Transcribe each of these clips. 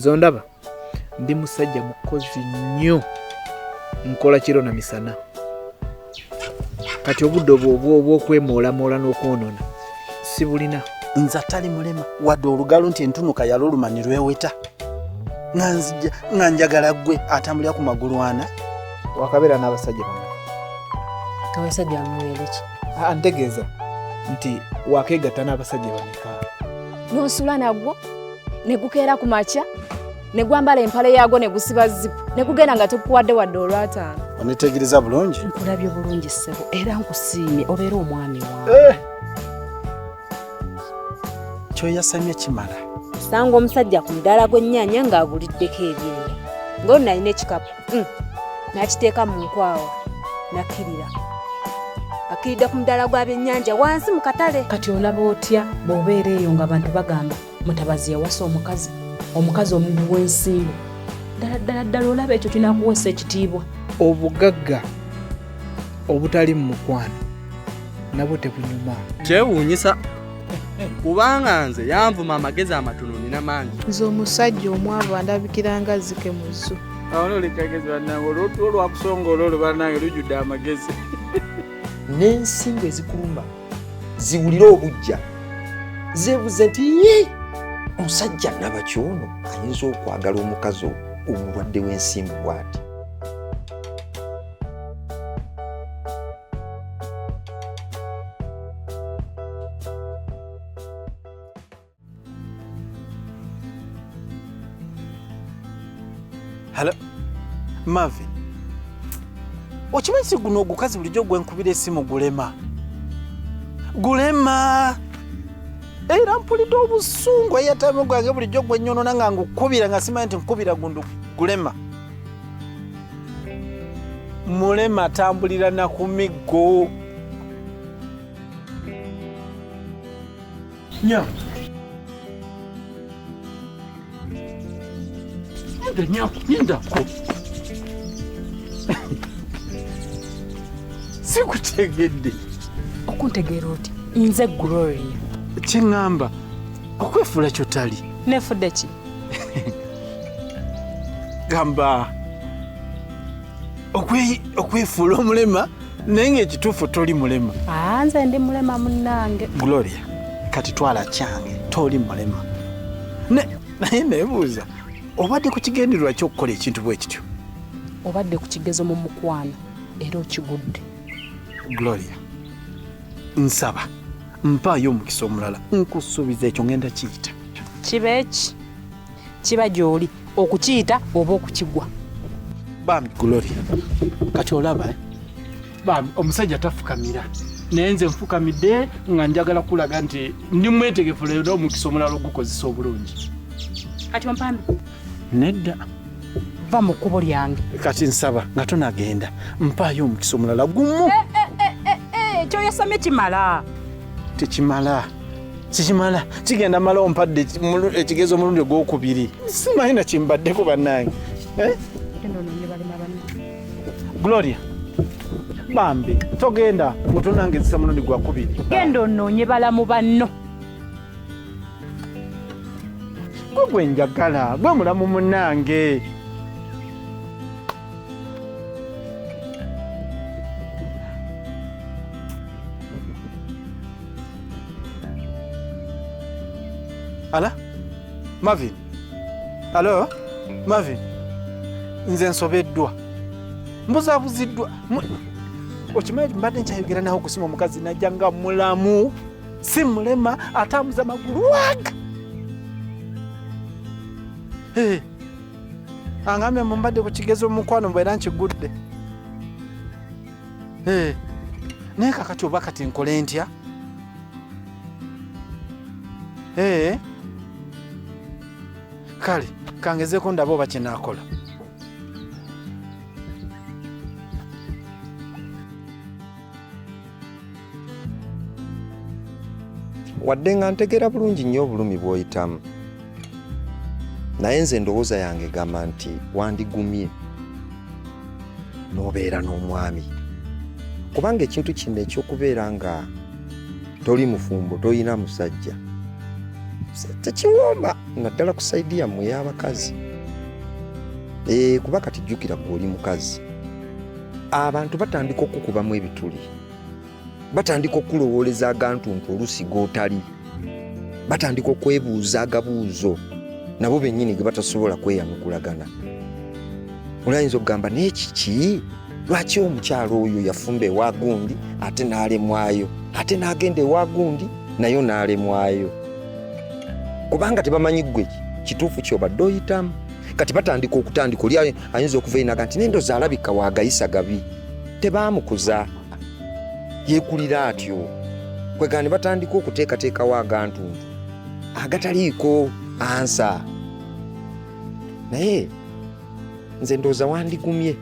Zondaba ndi musajja mukozi nnyo, nkola kiro na misana. Kati obudde obw'okwemoolamoola n'okwonoona sibulina. Nze atali mulema wadde olugalo nti entunuka yalulumani lweweta nga njagala ggwe atambulira ku magulu ana. Wakabeera n'abasajja bano. Abasajja bamwere ki? Ntegeeza nti wakeegatta n'abasajja bameka. N'osula nagwo ne gukeera ku makya ne gwambala empale yaagwo ne gusiba zipu ne gugenda nga tukuwadde wadde olwataano. Onitegereza bulungi? Nkulabye bulungi ssebo era nkusiimye obeera omwami wange. Kyoyasamye kimala. Sanga omusajja ku mudaala gw'ennyaanya ng'aguliddeko ebyenyi. Ng'ono nalina ekikapu. N'akiteeka mu nkwawa. Nakkirira. Akkiridde ku mudaala gwa byennyanja wansi mu katale. Kati olaba otya bw'obeera eyo ng'abantu bagamba mutabazi yawasa omukazi. Omukazi omugu w'ensingo. Ddala olaba ekyo kinakuwesa ekitiibwa. Obugagga obutali mu mukwano nabwo tebunyuma. Kyewuunyisa kubanga nze yanvuma amagezi amatono nina mangi. Nze omusajja omwavu andabikira nga zike mu zzu. Awo olikagezi bannange olw'otulo lwakusongola olwo bannange lujjudde amagezi. N'ensingo ezikulumba ziwulira obujja zeebuze nti omusajja naba kyono ayinza okwagala omukazi omulwadde w'ensimbu bw'ati. Hello, Marvin. Okimanyi guno ogukazi bulijjo gwenkubira essimu gulema. Era mpulidde obusungu eyatamu gwange bulijjo gwennyonona nga ngukubira nga simanyi nti nkubira gundu gulema. Mulema atambulira na ku miggo. Nya. Nyendako. Sikutegedde. Okuntegeera oti nze Gloria. Kiŋŋamba okwefuula kyotali. Neefudde ki? Gamba okwefuula omulema naye ng'ekituufu toli mulema. Nze ndi mulema munnange. Gloria, kati twala kyange toli mulema. Naye neebuuza obadde ku kigendererwa ky'okukola ekintu bwe kityo? Obadde ku kigezo mu mukwano era okigudde. Gloria, nsaba mpaayo omukisa omulala nkusuubiza ekyo ngenda kiyita. Kiba eki? Kiba gy'oli okukiyita oba okukigwa. Bambi Gloria, kati olaba bambi omusajja tafukamira naye nze nfukamidde nga njagala kulaga nti ndi mwetegefu leero omukisa omulala ogukozesa obulungi. Kati ompambi? Nedda. Va mu kkubo lyange. Kati nsaba nga tonagenda mpaayo omukisa omulala gumu. Kyoyasamye kimala. Tekimala. Kikimala. Kigenda mala ompadde ekigezo omulundi ogwokubiri. Simanyi na kimbaddeko bannange. Gloria, bambi togenda mutonangezesa mulundi gwakubiri. Genda onoonye balamu banno. Gwe njagala, gwe mulamu munnange. Ala? Marvin? Alo? Marvin? Nze nsobeddwa. Mbuzaabuziddwa. Okimanyi mbadde nkyayogera nawe okusima omukazi najja nga mulamu. Si mulema atambuza magulu waga. Angambye mbadde ku kigezo mukwano mbeera nkigudde. Naye kakati oba kati nkole ntya? Kale kangezeeko ndaba oba kye naakola. Wadde nga ntegeera bulungi nnyo obulumi bw'oyitamu, naye nze endowooza yange egamba nti wandigumye n'obeera n'omwami. Kubanga ekintu kino eky'okubeera nga toli mufumbo, toyina musajja, tekiwooma naddala kusaidia mmwe y'abakazi. Kuba kati jjukira gw'oli mukazi, abantu batandika okukubamu ebituli, batandika okulowooleza agantuntu oluusi g'otali, batandika okwebuuza agabuuzo nabo bennyini ge batasobola kweyanukulagana. Olayinza okugamba n'ekiki lwaki omukyalo oyo yafumba ewa gundi ate n'alemwayo, ate n'agenda ewa gundi nayo n'alemwayo, kubanga tebamanyi ggwe kituufu ky'obadde oyitamu. Kati batandika okutandika, oli ayinza okuva inaga nti n'endozi alabika waagayisa gabi, tebaamukuza, yeekulira atyo. Kwegani batandika okuteekateekawo agantuntu agataliiko ansa. Naye nze ndowooza wandigumye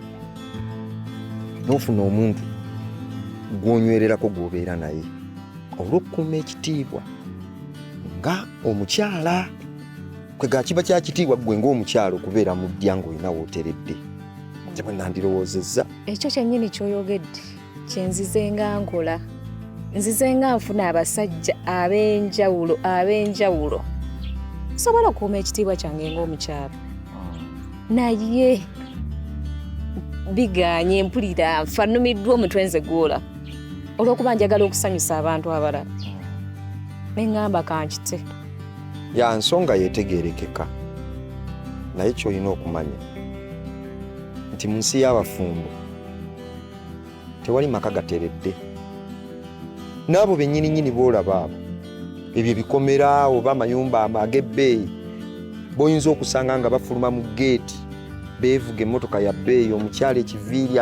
n'ofuna omuntu gw'onywererako gw'obeera naye olw'okukuuma ekitiibwa nga omukyala. Kwega kiba kya kitiibwa ggwe ng'omukyalo okubeera mu ddya ng'olina w'oteredde. Bwe nandirowoozezza ekyo kyennyini ky'oyogedde kyenzize nga nkola. Nzize nga nfuna abasajja ab'enjawulo sobola okukuuma ekitiibwa kyange ng'omukyalo, naye biganye mpulira nfa nnumiddwa omutwe nze gwola olw'okuba njagala okusanyusa abantu abalala. Ne ŋŋamba kankite. ya nsonga yeetegeerekeka, naye ky'olina okumanya nti mu nsi y'abafumbo tewali maka gateredde. N'abo bennyininyini boolaba abo, ebyo bikomera oba amayumba ag'ebbeeyi b'oyinza okusanga nga bafuluma mu geeti beevuga emmotoka ya bbeeyi, omukyala ekiviiri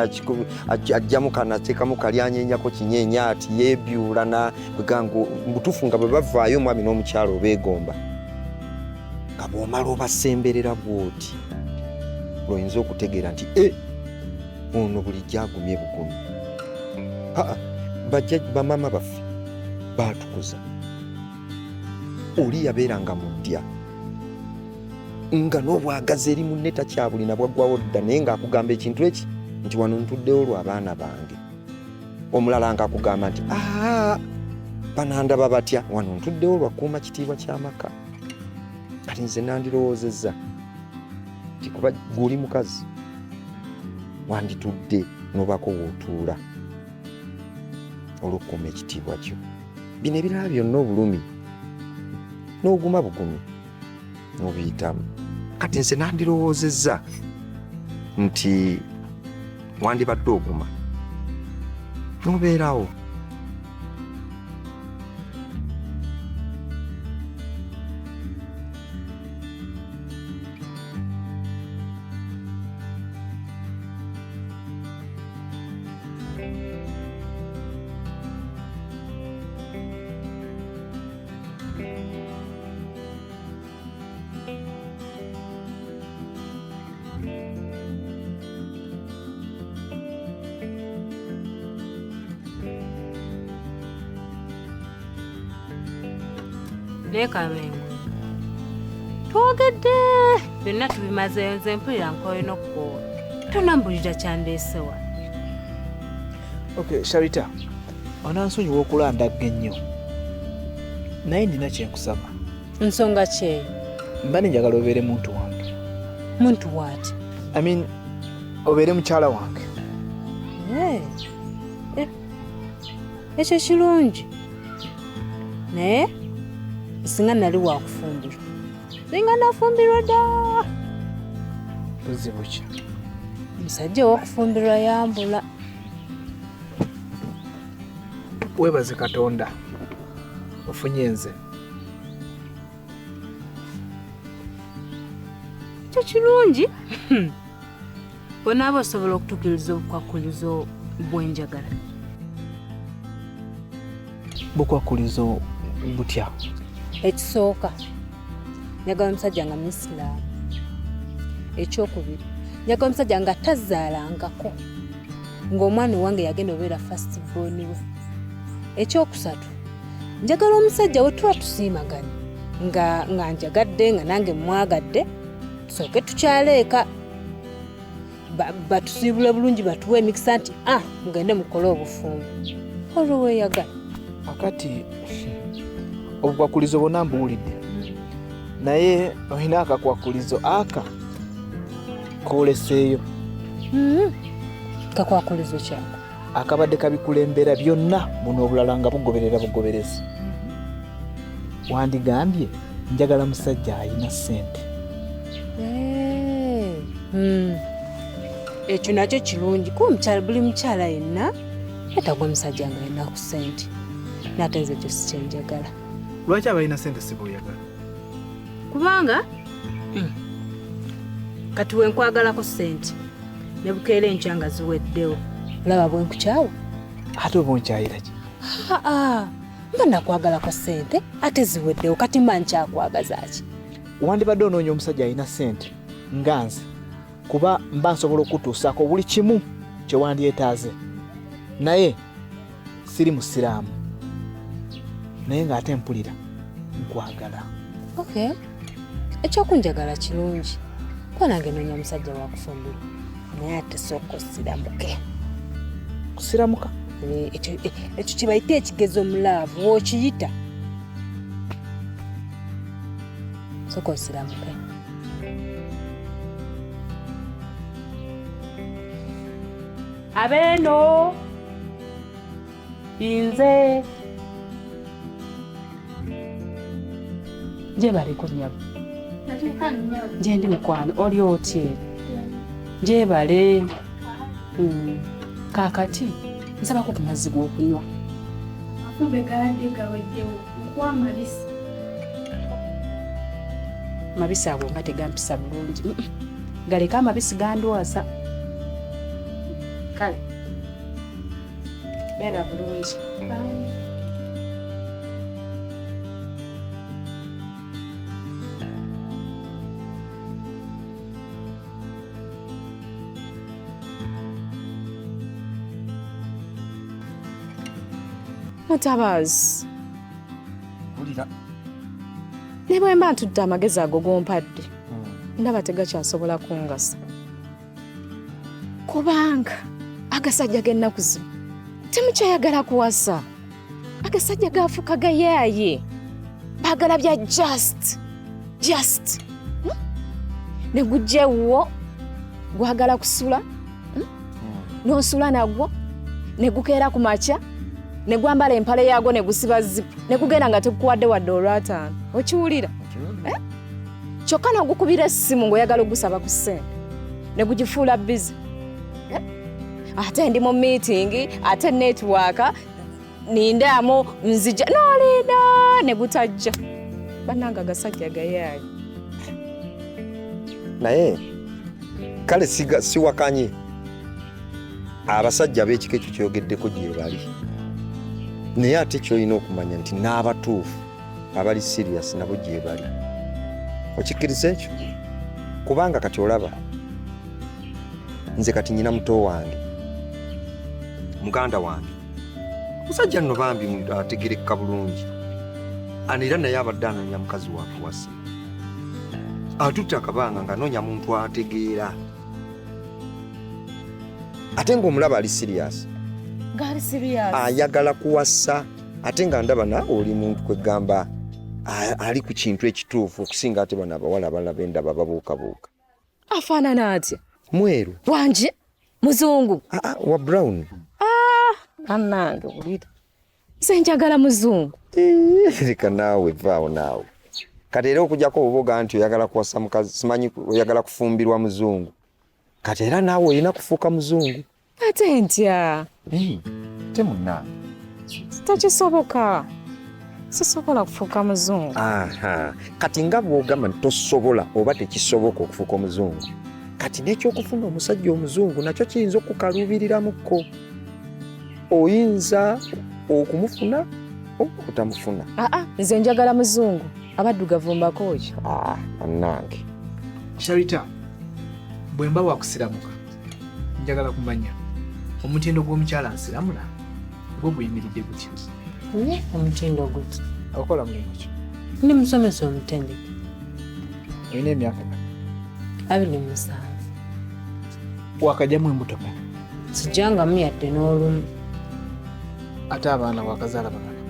ajjamu kanateekamu kalyanyenyako kinyeenya ati yeebyulana bwegango mbutuufu nga bwe bavaayo omwami n'omukyala obeegomba. Nga bw'omala obasemberera bw'oti lw'oyinza okutegeera nti ono bulijjo agumye bugumi. Bamama baffe baatukuza. Oli yabeeranga mu ddya nga n'obwagazi eri munne takyabulina bwaggwawo dda, naye ng'akugamba ekintu eki nti wano ntuddewo lw'abaana bange. Omulala ng'akugamba nti banandaba batya, wano ntuddewo lwakuuma kitiibwa ky'amaka. Kati nze nandirowoozezza nti kuba gw'oli mukazi wanditudde n'obaako w'otuula olw'okukuuma ekitiibwa kyo. Bino ebirala byonna obulumi n'oguma bugumi n'obiyitamu. Kati nze nandirowoozezza nti wandibadde oguma n'obeerawo. Leka Mengo, twogedde byonna tubimazeyo, nze mpulira nkoye n'okukoowa tonambulira kyandeesewa. Okay, Sharita, onansonyiwa okulandagga ennyo, naye nina kyenkusaba. Nsonga kyeyo? Mba njagala obeere muntu wange. Muntu waati? Obeere mukyala wange. Ekyo kirungi, naye singa nali wakufumbirwa. Singa nafumbirwa dda. Buzibu ki? Omusajja ow'okufumbirwa yambula. Weebaze Katonda ofunye nze. Ekyo kirungi. Bonaaba osobola okutuukiriza obukwakulizo bwenjagala. Bukwakulizo butya? Ekisooka, njagala omusajja nga Musiraamu. Ekyokubiri, njagala omusajja nga tazaalangako, ng'omwana owange yagenda obeera first born we. Ekyokusatu, njagala omusajja we tuba tusiimaganye nga njagadde nga nange mwagadde, tusooke tukyaleeka. Batusiibule bulungi batuwe emikisa nti mugende mukole obufumbo. Olwo weeyagala. Akati obukwakulizo bwonna mbuwulidde. naye olina akakwakulizo aka kooleseeyo. Kakwakulizo kyako akabadde kabikulembera byonna muno obulala nga bugoberera bugoberezi. Wandigambye njagala musajja alina ssente. Ekyo nakyo kirungi kuba buli mukyala yenna yetagwa musajja nga alina ku ssente. Nate nze ekyo si kyenjagala. Lwaki abalina ssente si b'oyagala? Kubanga kati wenkwagalako ssente ne bukeera enkya nga ziweddewo olaba bwe nkukyawa. Ate oba onkyayira ki? Mba nakwagalako ssente ate ziweddewo kati mba nkyakwagaza ki? Wandibadde onoonya omusajja alina ssente nga nze, kuba mba nsobola okutuusaako buli kimu kye wandyetaaze. Naye siri musiraamu, naye ng'ate mpulira nkwagala. Okay, ekyokunjagala kirungi kuba nange noonya musajja wakufumbirwa, naye ate sooka osiramuke. Kusiramuka? Ekyo kibayita ekigezo mu Laavu, w'okiyita. Sooka osiramuke. Abeeno inze njebaleko nnyabo nje ndi mukwano oli otye njebale kakati nsabako ku mazzi g'okunywa afube galadde gaweddewo nkuwa mabisi ago nga tegampisa bulungi galeka amabisi gandwasa kale beera bulungi. Mutabazi, Ulira. ne bwe mba ntudde amagezi ago gompadde ndaba tegakyasobola kungasa. Kubanga agasajja g'ennaku zino temukyayagala kuwasa. Agasajja gaafuuka gayaaye, baagala bya just ne gujjewo gwagala kusula n'osula nagwo ne gukeera ku makya ne gwambala empale yaagwo ne gusiba zipu ne gugenda nga tekukuwadde wadde olwataano. Okiwulira? Kyokka n'ogukubira essimu ng'oyagala ogusaba ku ssente ne gugifuula bizi. Ate ndi mu meeting, ate network, nindaamu nzija n'olinda ne gutajja. Bannanga agasajja gayaayi. Naye kale siwakanye abasajja b'ekika ekyo kyogeddeko gye bali. Naye ate kyolina okumanya nti n'abatuufu abali serious nabo gye bali. Okikkiriza ekyo? Kubanga kati olaba nze kati nyina muto wange, muganda wange, musajja nno bambi ategerekeka bulungi, era naye abadde anoonya mukazi wa kuwasa. Atutte akabanga ng'anoonya muntu ategeera. Ate ng'omulaba ali serious. Gali serious. Ayagala kuwasa. Ate nga ndaba na oli muntu kwegamba ali ku kintu ekituufu okusinga ate bano abawala abalaba endaba babuukabuuka. Afaanana atya? Mweru. Wanje? Muzungu? Wa brown. Annange ulira. Nze njagala muzungu. Leka naawe vaawo naawe. Kati era okujjako oboga nti oyagala kuwasa mukazi, simanyi oyagala kufumbirwa muzungu. Kati era naawe olina kufuuka muzungu. Ate ntya? Temunna. Takisoboka. Sisobola kufuuka muzungu. Kati nga bw'ogamba nti tosobola oba tekisoboka okufuuka omuzungu, kati n'ekyokufuna omusajja omuzungu nakyo kiyinza okukaluubirirramukko. Oyinza okumufuna oba otamufuna. Nze njagala muzungu. Abaddugavu mbakooki. Bannange. Sharita, bwe mba wakusiramuka njagala kumanya omutindo gw'omukyala nsiramula gwo guyimiridde gutya? Omutindo guti okola mulimu ki? ndi musomesa omutendeke. Olina emyaka nga 27. wakajjamu embuto nga Sijjangamu yadde n'olumu. ate abaana wakazaala bangana?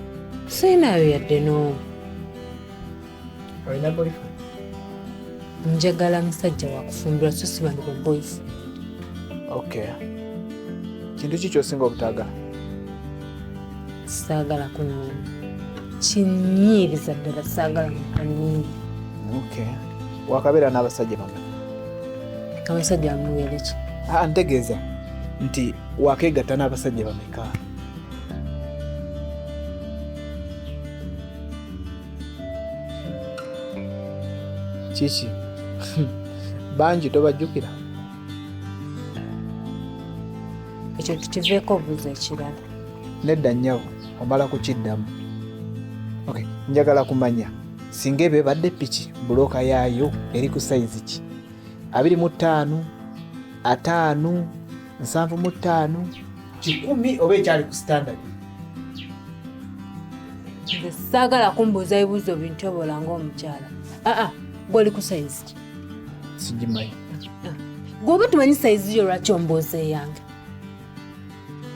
Sirinayo yadde n'omu. Olina boyfriend? njagala musajja wakufumbirwa so si bano boys. Okay. Kintu ki ky'osinga obutaagala? Saagala kunnyini. Kinyiiriza ddala saagala kunnyini. Okay. Wakabeera n'abasajja bameka? Abasajja bamuweera ki? Ntegeeza nti wakeegatta n'abasajja bameka? Kiki? Bangi tobajjukira? Ekyo tukiveeko obuuza ekirala. Nedda nnyabo omala kukiddamu. Okay, njagala kumanya singa eba ebadde piki bulooka yaayo eri ku sayizi ki? 25, 5, 75, 10 oba ekyali ku standard? Nze saagala kumbuuza ebibuuzo bintobola ng'omukyala. Gw'oli ku sayizi ki? Sigimanyi. Gw'oba tumanyi sayizi yo lwaki ombooza eyange?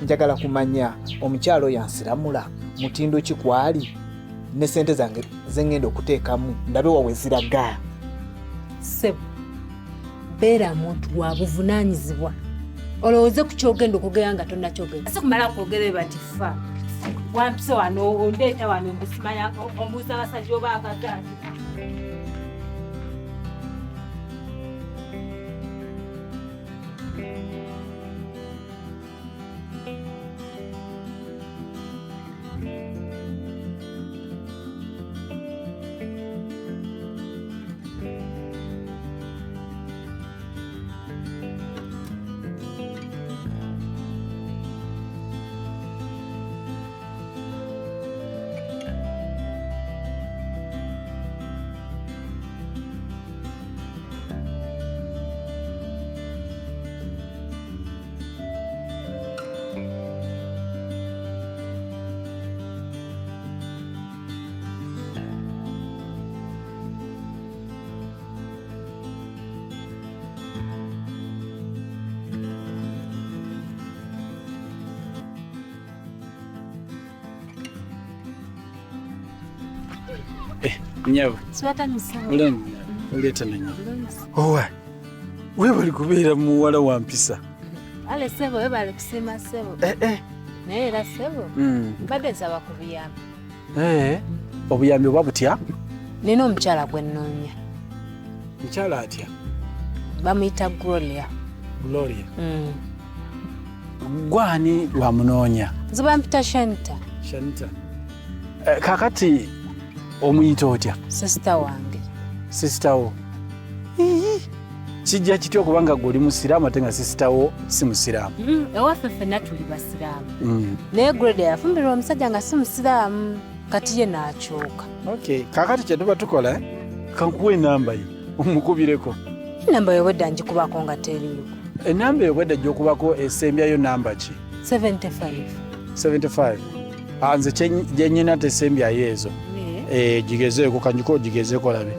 Njagala kumanya omukyalo yansiramula mutindo ki kwali ne sente zange zengenda okuteekamu ndabe wawe ziraga. Sebo, beera muntu wa buvunaanyizibwa. Olowooze ku kyogenda okugera nga tonnakyogera. Ase kumala kwogera bati fa. Wampise wano ondeeta wano mbusimanya ombuuza abasajja oba abaganda. Nyawe. Swata nisaba. Uleta na nyawe. Owa. Wewe bali kubeera muwala wa mpisa. Ale sebo wewe bali kusema sebo. Naye era sebo. Mbadde nsaba kubiyamba. Obuyambi obwa butya? Nina omukyala gwe nnoonya. Mukyala atya? Bamuyita Gloria. Gloria. Gwani lwamunoonya? Nze bampita Shanita. Shanita. Kakati omuyita otya? Sister wange. Sister wo. Kijja kitya okubanga gw'oli musiraamu ate nga sister wo si musiraamu? Ewaffe ffenna tuli basiraamu. Naye Gloria yafumbirwa omusajja nga si musiraamu. Kati ye n'akyuka. Okay, kakati kye tuba tukola kankuwa enamba ye omukubireko. Enamba y'obwedda ngikubako nga teriiko. Enamba y'obwedda gy'okubako esembyayo namba ki? 75. 75. Nze gye nnyina tesembyayo ezo. Gigezeeko kanjiko gigezeeko labe.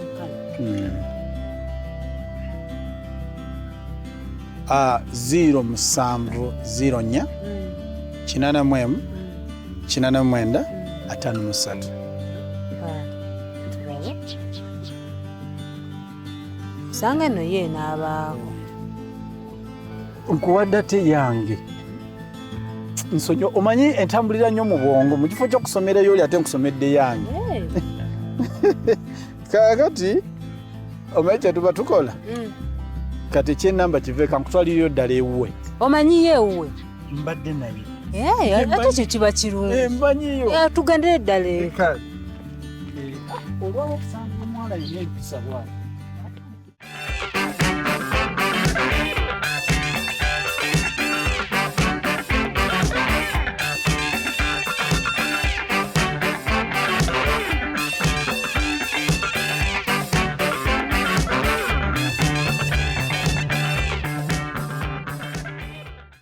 0704 84 89 53. Sanga no ye n'abaawo. Nkuwadde ate yange. Nsonyo omanyi entambulira nnyo mu bwongo mu kifo ky'okusomerayo oli ate nkusomedde yange. Kakati omanyi kye tuba tukola? Kati ekyenamba kive kankutwalirayo ddala ewuwe. Omanyi ye ewuwe? Mbadde naye. Ate kyo kiba kirungi. Mbanyiyo. Tugendere ddala eka. Olw'okusanga omwala yina empisa bw'ati.